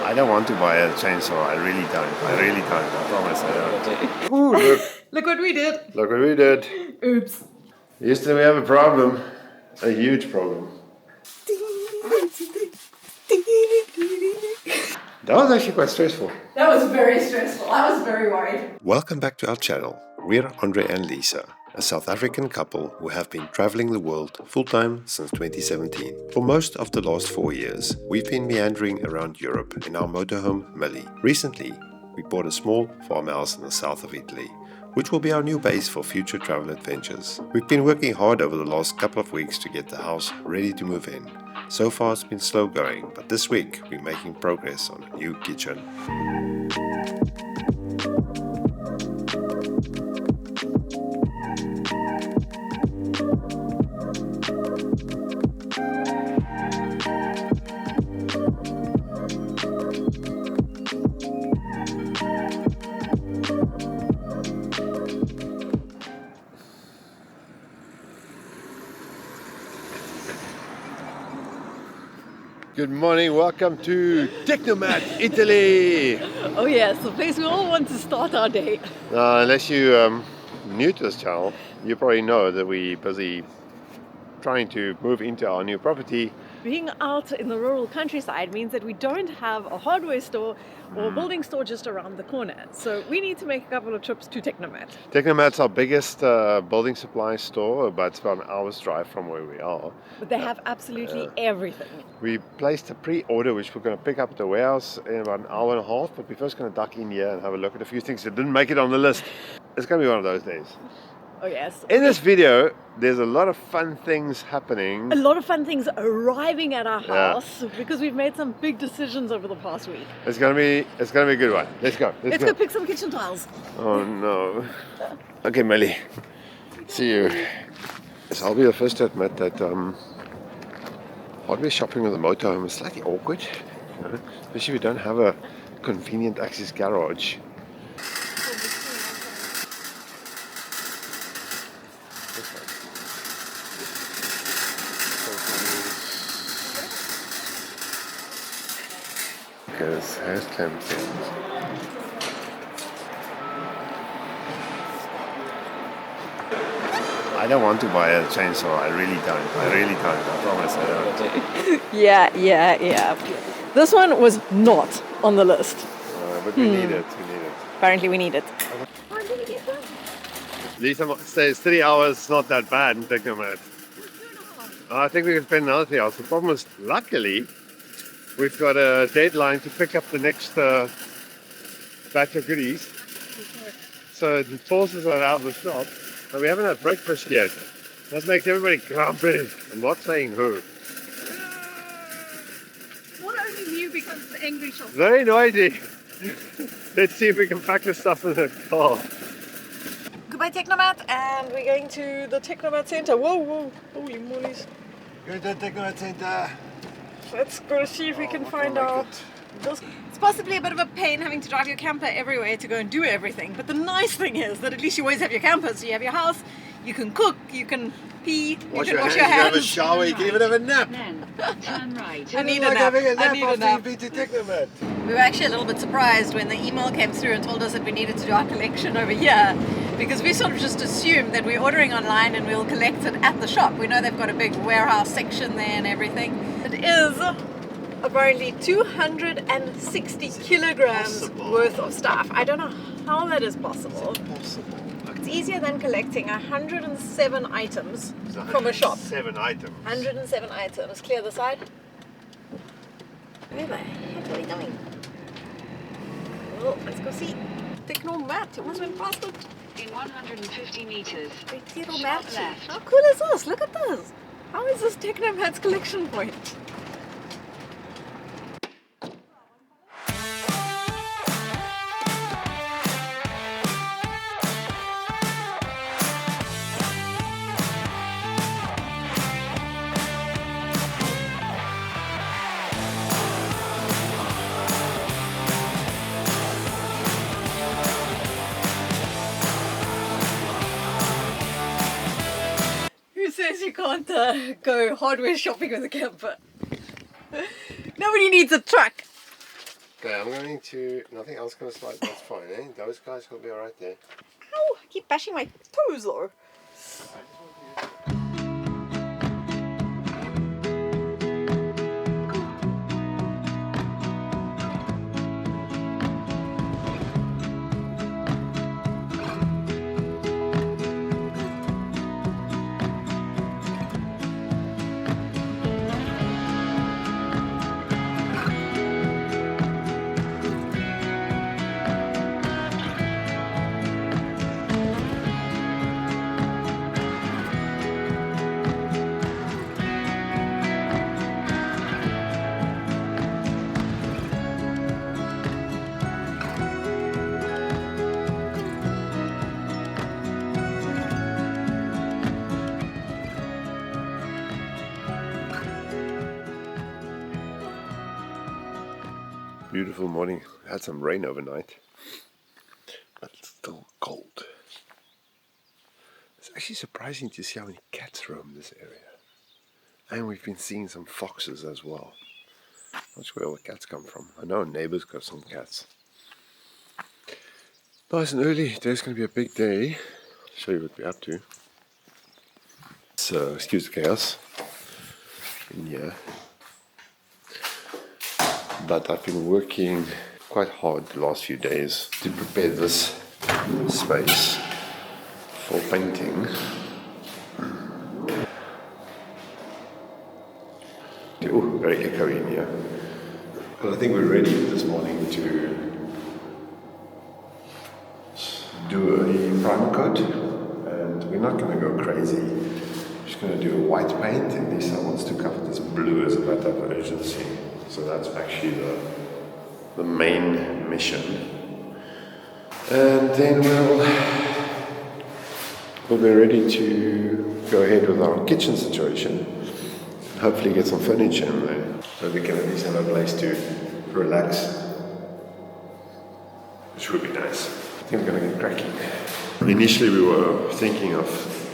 I don't want to buy a chainsaw. I really don't. I promise I don't. Ooh, look. Look what we did. Look what we did. Oops. Houston, we have a problem. A huge problem. That was actually quite stressful. That was very stressful. I was very worried. Welcome back to our channel. We're Andre and Lisa, a South African couple who have been traveling the world full-time since 2017. For most of the last 4 years, we've been meandering around Europe in our motorhome Millie. Recently, we bought a small farmhouse in the south of Italy, which will be our new base for future travel adventures. We've been working hard over the last couple of weeks to get the house ready to move in. So far it's been slow going, but this week we're making progress on a new kitchen. Good morning, welcome to Technomat, Italy! Oh yes, the place we all want to start our day. Unless you're new to this channel, you probably know that we're busy trying to move into our new property. Being out in the rural countryside means that we don't have a hardware store or a building store just around the corner. So we need to make a couple of trips to Technomat. Technomat's our biggest building supply store, but it's about an hour's drive from where we are. But they have absolutely everything. We placed a pre-order which we're going to pick up at the warehouse in about an hour and a half, but we're first going to duck in here and have a look at a few things that didn't make it on the list. It's going to be one of those days. Oh yes. In this video, there's a lot of fun things happening. A lot of fun things arriving at our house because we've made some big decisions over the past week. It's gonna be a good one. Let's go. Let's go pick some kitchen tiles. Oh no. Okay, Millie. See you. So I'll be the first to admit that hardware shopping with a motorhome is slightly awkward, especially if you don't have a convenient access garage. Because house clamped in. I don't want to buy a chainsaw. I really don't. I promise I don't. Yeah. This one was not on the list. But we need it. Apparently we need it. Lisa says 3 hours is not that bad in Technomat. I think we can spend another 3 hours. The problem is, luckily, we've got a deadline to pick up the next batch of goodies. So it forces us out of the shop. And we haven't had breakfast yet. That makes everybody grumpy. I'm not saying who. What only you becomes the angry shopper? Very noisy. Let's see if we can pack the stuff in the car. Goodbye Technomat, and we're going to the Technomat Center. Whoa, holy mollies. Go to the Technomat Center. Let's go see if we can find out. It's possibly a bit of a pain having to drive your camper everywhere to go and do everything, but the nice thing is that at least you always have your camper, so you have your house, you can cook, you can pee, you can wash your hands. You can have a shower, you can even have a nap. Then turn right. I need a nap. I need a nap. You've been to Technomat. We were actually a little bit surprised when the email came through and told us that we needed to do our collection over here, because we sort of just assumed that we're ordering online and we'll collect it at the shop. We know they've got a big warehouse section there and everything. It is apparently 260 kilograms worth of stuff. I don't know how that is possible. It's easier than collecting 107 items from a shop. 7 items. 107 items. Clear the side. Where the heck are we going? Well, let's go see. Technomat. It almost went past it. In 150 meters. Technomat. left. How cool is this? Look at this. How is this Technomat's collection point? Who says you can't go hardware shopping with a camper? Nobody needs a truck. Okay, I'm going to. Nothing else going to slide. That's fine, eh? Those guys will be alright there. Ow, I keep bashing my toes though. Beautiful morning. Had some rain overnight, but it's still cold. It's actually surprising to see how many cats roam this area. And we've been seeing some foxes as well. Not sure where all the cats come from. I know our neighbours got some cats. Nice and early. Today's going to be a big day. I'll show you what we're up to. So, excuse the chaos in here. But I've been working quite hard the last few days to prepare this space for painting. Oh, very echoey in here. But I think we're ready this morning to do a primer coat, and we're not going to go crazy. We're just going to do a white paint, and Lisa wants to cover this blue as a matter of urgency. So that's actually the main mission. And then we'll be ready to go ahead with our kitchen situation. Hopefully get some furniture in there, so we can at least have a place to relax, which would be nice. I think we're going to get cracking. Initially we were thinking of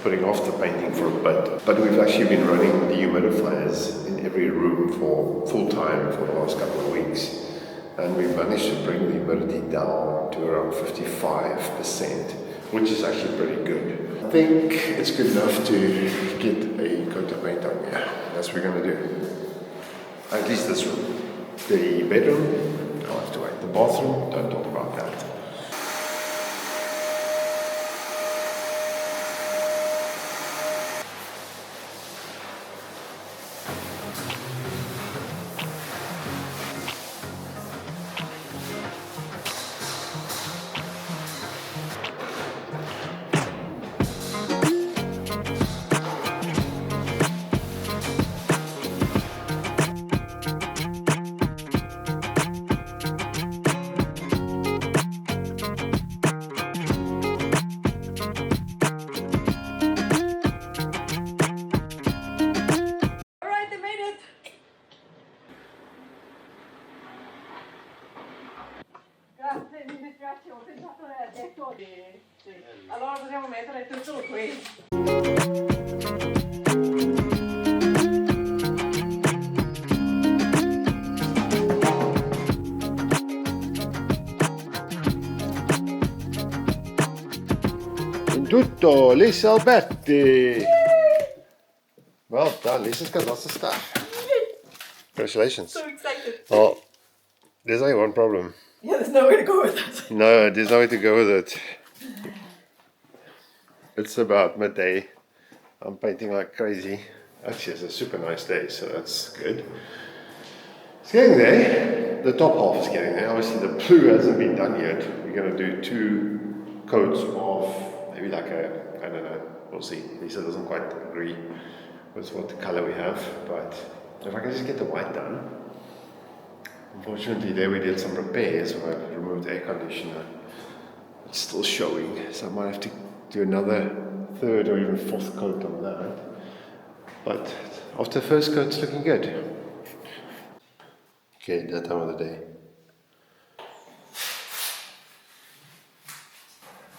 putting off the painting for a bit, but we've actually been running dehumidifiers in every room for full time for the last couple of weeks, and we've managed to bring the humidity down to around 55%, which is actually pretty good. I think it's good enough to get a coat of paint on here. That's what we're going to do. At least this room. The bedroom, I'll have to wait. The bathroom, don't talk about that. Allora possiamo mettere tutto qui. Tutto, Lisa Alberti! Well done, Lisa's got lots of stuff. Congratulations. So excited. Oh, there's only one problem. Yeah, there's nowhere to go with that. No, there's no way to go with it. It's about midday. I'm painting like crazy. Actually, it's a super nice day, so that's good. It's getting there. The top half is getting there. Obviously, the blue hasn't been done yet. We're going to do 2 coats of maybe like a, I don't know, we'll see. Lisa doesn't quite agree with what the color we have, but if I can just get the white done. Unfortunately, there we did some repairs. I removed the air conditioner. It's still showing, so I might have to do another 3rd or even 4th coat on that. But after the first coat, it's looking good. Okay, that time of the day.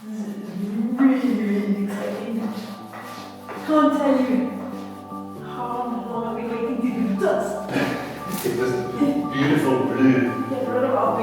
Really exciting. I can't tell you how long I've been waiting to do this. It was beautiful blue. Get rid of our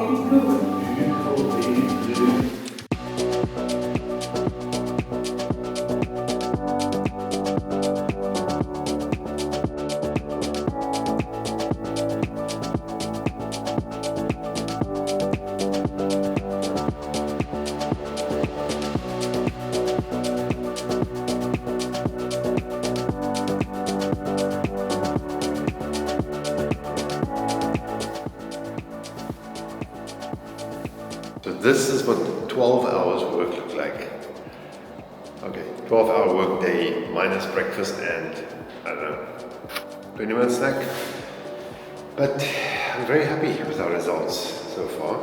So this is what 12 hours work look like. Okay, 12-hour work day minus breakfast and, I don't know, 20-minute snack. But I'm very happy with our results so far.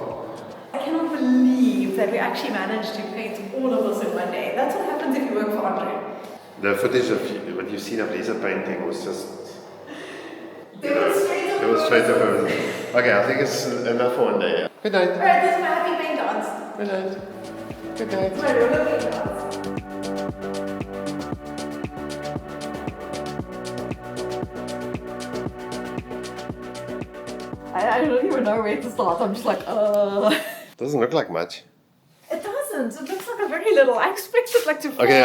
I cannot believe that we actually managed to paint all of this in one day. That's what happens if you work for Andre. The footage of what you've seen of Lisa painting was just Demonstrative. demonstrative. Okay, I think it's enough for one day. Good night. Alright, this is my happy paint dance. Good night. Good night. My roller paint dance. I don't even know where to start. I'm just like, Doesn't look like much. It doesn't. It looks like a very little. I expected like to. Okay,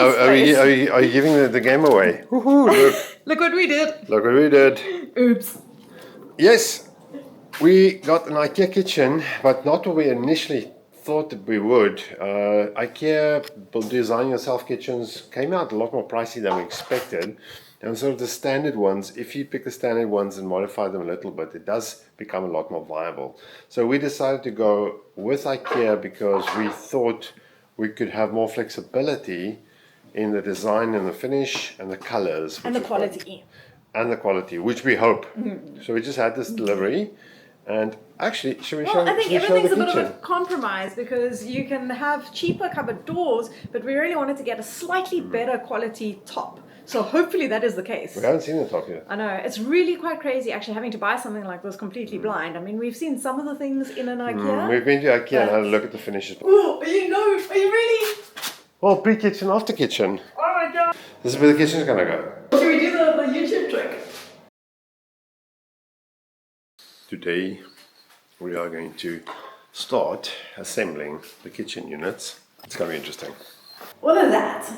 are you giving the game away? Woohoo! Look, Look what we did. look what we did. Oops. Yes, we got an IKEA kitchen, but not what we initially thought that we would. IKEA design yourself kitchens came out a lot more pricey than we expected. And sort of the standard ones, if you pick the standard ones and modify them a little bit, it does become a lot more viable. So we decided to go with IKEA because we thought we could have more flexibility in the design and the finish and the colors. And the which we want. quality. And the quality, which we hope. So we just had this delivery, and actually, should we show? Well, I think should we show everything's the a bit of kitchen? a compromise because you can have cheaper cupboard doors, but we really wanted to get a slightly better quality top. So hopefully that is the case. We haven't seen the top yet. I know, it's really quite crazy actually having to buy something like this completely blind. I mean, we've seen some of the things in an IKEA. We've been to IKEA and had a look at the finishes. Oh, are you really? Well, pre-kitchen, after kitchen. Oh my god. This is where the kitchen's gonna go. Should we do the YouTube trick? Today, we are going to start assembling the kitchen units. It's gonna be interesting. All of that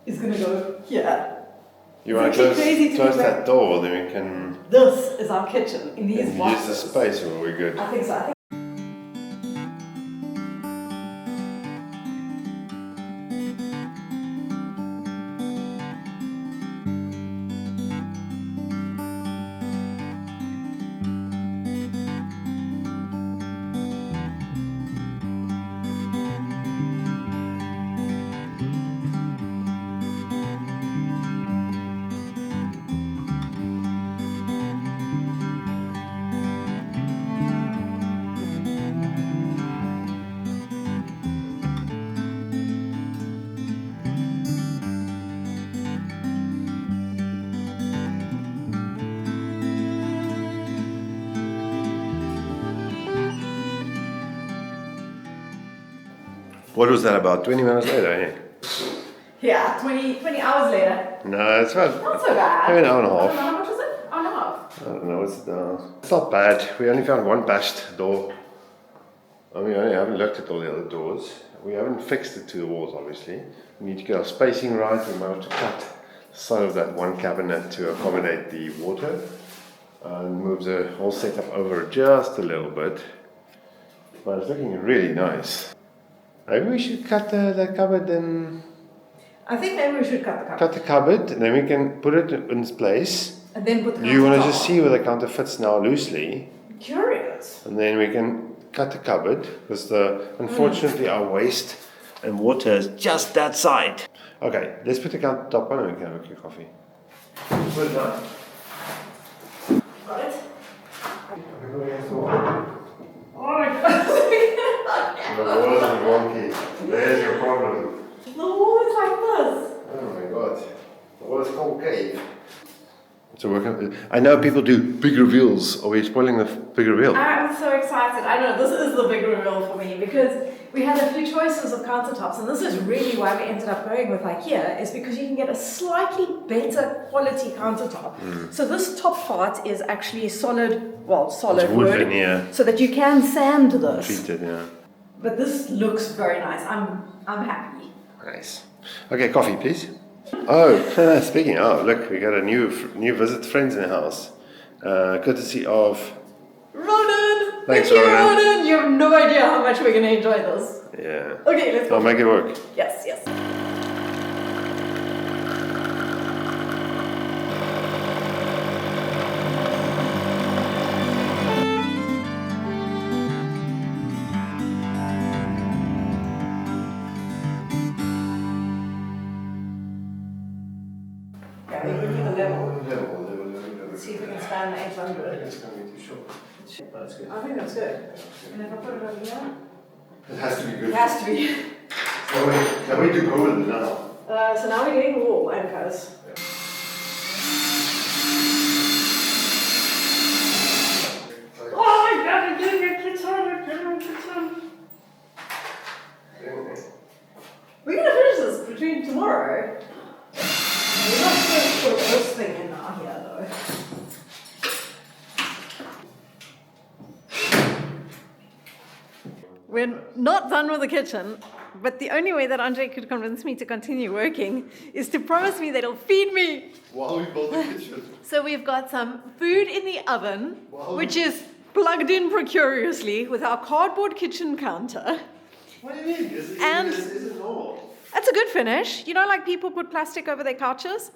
is gonna go here. You want It's to actually crazy to close think that door, then we can This is our kitchen in these use the boxes. space when we're good. I think so. I think What was that about? 20 minutes later, eh? yeah, 20 hours later. No, it's about Not so bad. maybe an hour and a I don't half. know, how much was it? Hour and a half. I don't know, it's not bad. We only found one bashed door. I mean, I haven't looked at all the other doors. We haven't fixed it to the walls, obviously. We need to get our spacing right. We might have to cut the side of that one cabinet to accommodate the water. And move the whole setup over just a little bit. But it's looking really nice. Maybe we should cut the cupboard and I think maybe we should cut the cover. cut the cupboard, and then we can put it in its place. And then put the You want to countertop just see where the counter fits now loosely, on. Curious. and then we can cut the cupboard because unfortunately our waste and water is just that side. Okay, let's put the countertop on and we can have a quick coffee. Put it down. Got it? The wall is wonky. There's your problem. The wall is like this. Oh my god. The wall is concave. So we're gonna, I know people do big reveals. Are we spoiling the big reveal? I'm so excited. I know this is the big reveal for me because we had a few choices of countertops, and this is really why we ended up going with IKEA, is because you can get a slightly better quality countertop. So this top part is actually solid It's wood veneer. so that you can sand this. Treated, yeah. But this looks very nice. I'm happy. Nice. Okay, coffee, please. Oh, speaking of, look, we got a new visit, friends in the house, courtesy of. Ronan! Thanks, Thank you, Ronan. Ronan! You have no idea how much we're gonna enjoy this. Yeah. Okay, let's go. I'll make it work. Yes, yes. That's good. I think that's good. And if I put it over here? It has to be good. It has to be. Can we do golden now? So now we're getting wool anchors. Oh, I gotta get your kitchen. We're gonna finish this between tomorrow. We're not supposed to put this thing in now here though. We're not done with the kitchen, but the only way that Andre could convince me to continue working is to promise me that he'll feed me. While we build the kitchen. So we've got some food in the oven, which is plugged in precariously with our cardboard kitchen counter. What do you mean? Is it normal? That's a good finish. You know, like people put plastic over their couches?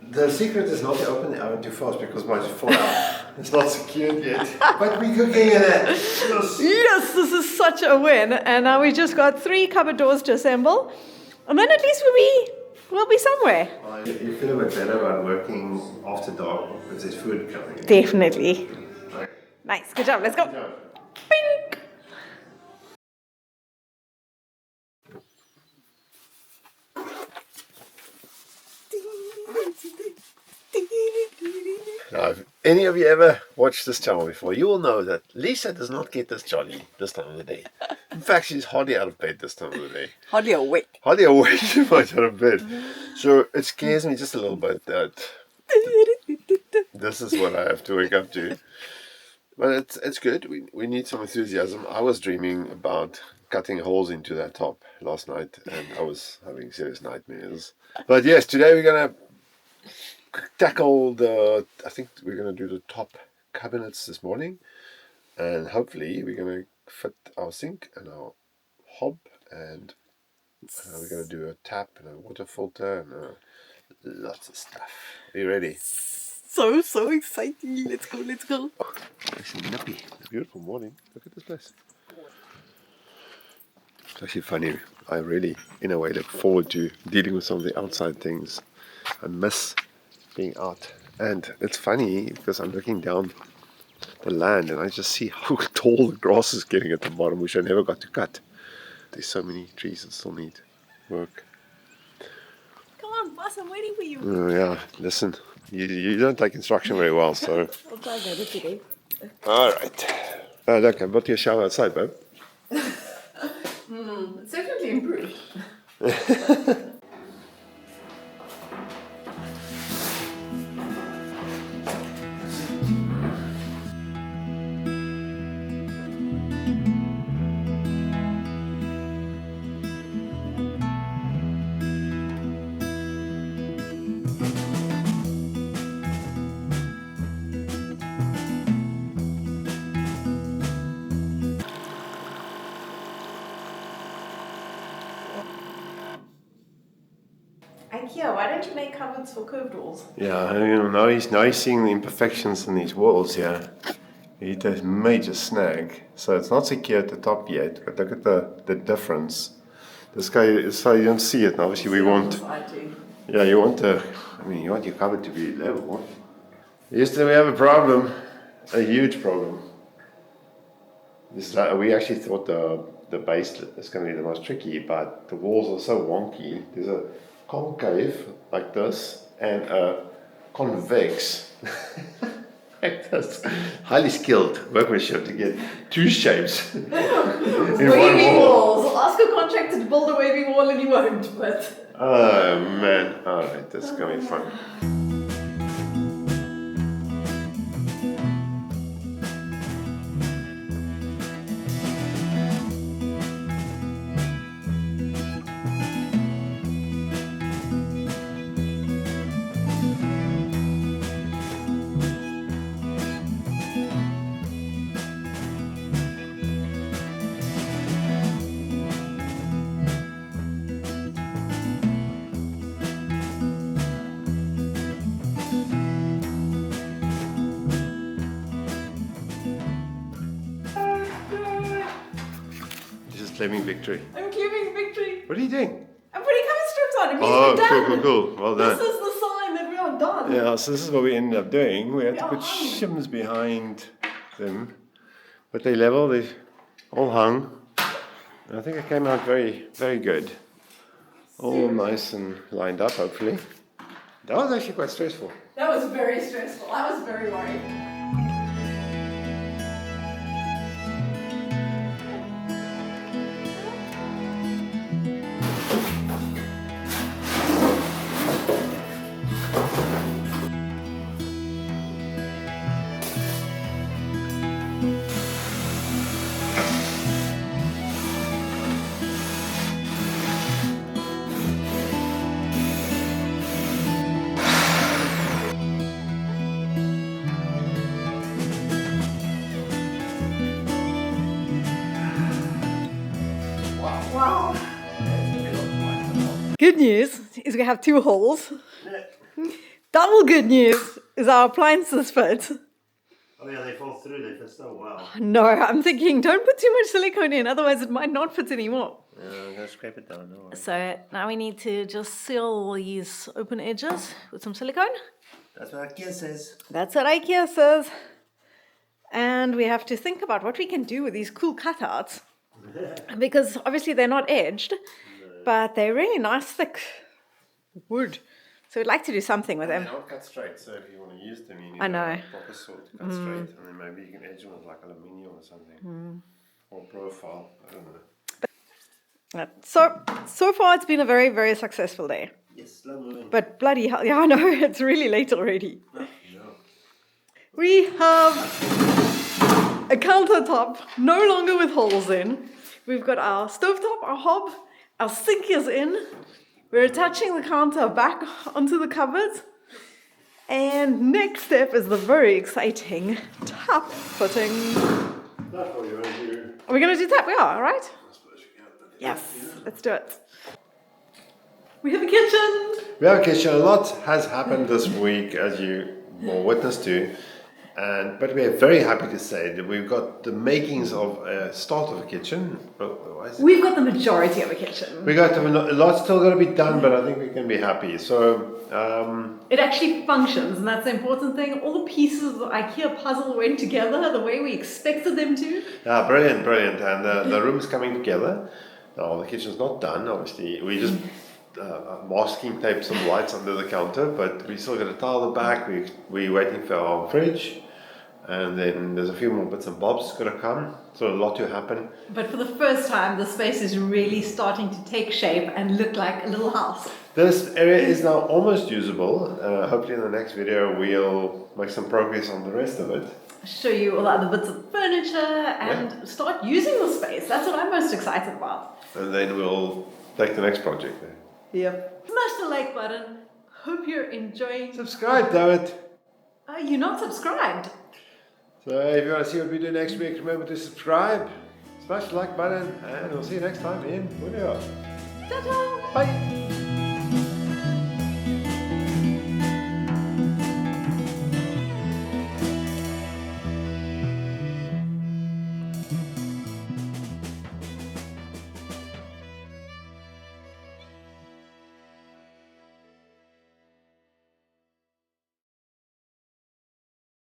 The secret is not to open the oven too fast because it might fall out. It's not secured yet. But we're cooking in it. Yes, this is such a win. And now we just got 3 cupboard doors to assemble. And then at least we'll be somewhere. You feel a bit better about working after dark because there's food coming in. Definitely. Right. Nice. Good job. Let's go. Good job. Bing! Now, if any of you ever watched this channel before, you will know that Lisa does not get this jolly this time of the day. In fact, she's hardly out of bed this time of the day. Hardly awake. Hardly awake too much out of bed. So it scares me just a little bit that this is what I have to wake up to. But it's good. We need some enthusiasm. I was dreaming about cutting holes into that top last night and I was having serious nightmares. But yes, today we're going to tackle I think we're going to do the top cabinets this morning. And hopefully we're going to fit our sink and our hob and we're going to do a tap and a water filter and lots of stuff. Are you ready? So exciting. Let's go. Oh, actually nippy. It's a beautiful morning. Look at this place. It's actually funny. I really, in a way, look forward to dealing with some of the outside things. I miss being out. And it's funny because I'm looking down the land and I just see how tall the grass is getting at the bottom, which I never got to cut. There's so many trees that still need work. Come on, boss, I'm waiting for you. Oh, yeah, listen. You don't take instruction very well, so... I'll try better today. Alright. Look, I brought you a shower outside, babe. It's definitely improved. IKEA, why don't you make cupboards for curved walls? Yeah, now he's seeing the imperfections in these walls here. He hit a major snag. So it's not secure at the top yet, but look at the difference. This guy is so you don't see it. Obviously we want you want your cupboard to be level. Yesterday we have a problem. A huge problem. We actually thought the base is going to be the most tricky, but the walls are so wonky. There's a concave like this and a convex like this. Highly skilled workmanship to get two shapes in Wavy walls. Ask a contractor to build a wavy wall and he won't, but... Oh man, alright, that's going to be fun. Claiming victory. I'm claiming victory. What are you doing? I'm putting cover strips on. It means we're done. Cool. Well done. This is the sign that we are done. Yeah, so this is what we ended up doing. We had to Yeah. put shims behind them. But they level, they all hung. And I think it came out very, very good. All nice and lined up, hopefully. That was actually quite stressful. That was very stressful. I was very worried. Wow. Good news is we have 2 holes. Double good news is our appliances fit. Oh yeah, they fall through, they fit so well. No, I'm thinking don't put too much silicone in, otherwise it might not fit anymore. Yeah, I'm going to scrape it down, no worries. So now we need to just seal these open edges with some silicone. That's what IKEA says. That's what IKEA says. And we have to think about what we can do with these cool cutouts. Because obviously they're not edged, but they're really nice thick wood. So we'd like to do something with them. They don't cut straight, so if you want to use them, you need I know. a proper saw to cut straight. And then maybe you can edge them with like aluminium or something. Or profile, I don't know. So far it's been a very, very successful day. Yes, slow moving. But bloody hell, yeah, I know, it's really late already. No. We have a countertop, no longer with holes in. We've got our stovetop, our hob, our sink is in. We're attaching the counter back onto the cupboard. And next step is the very exciting tap footing. That's what you're going to do. Are we going to do tap? We are, right? I suppose you can. Yes, let's do it. We have a kitchen. We have a kitchen. A lot has happened this week, as you will witness to. But we are very happy to say that we've got the makings of a start of a kitchen. We've got the majority of a kitchen. We got a lot still got to be done, but I think we can be happy. So it actually functions, and that's the important thing. All the pieces of the IKEA puzzle went together the way we expected them to. yeah, brilliant. And the room's coming together. Now the kitchen's not done, obviously. We just masking tape some lights under the counter, but we still got to tile the back. We're waiting for our fridge. And then there's a few more bits and bobs got to come. So a lot to happen. But for the first time, the space is really starting to take shape and look like a little house. This area is now almost usable. Hopefully in the next video we'll make some progress on the rest of it. Show you all the other bits of furniture and start using the space. That's what I'm most excited about. And then we'll take the next project there. Yep. Smash the like button. Hope you're enjoying. Subscribe, damn it. You're not subscribed. So if you want to see what we do next week, remember to subscribe, smash the like button, and we'll see you next time in video. Ta-ta! Bye.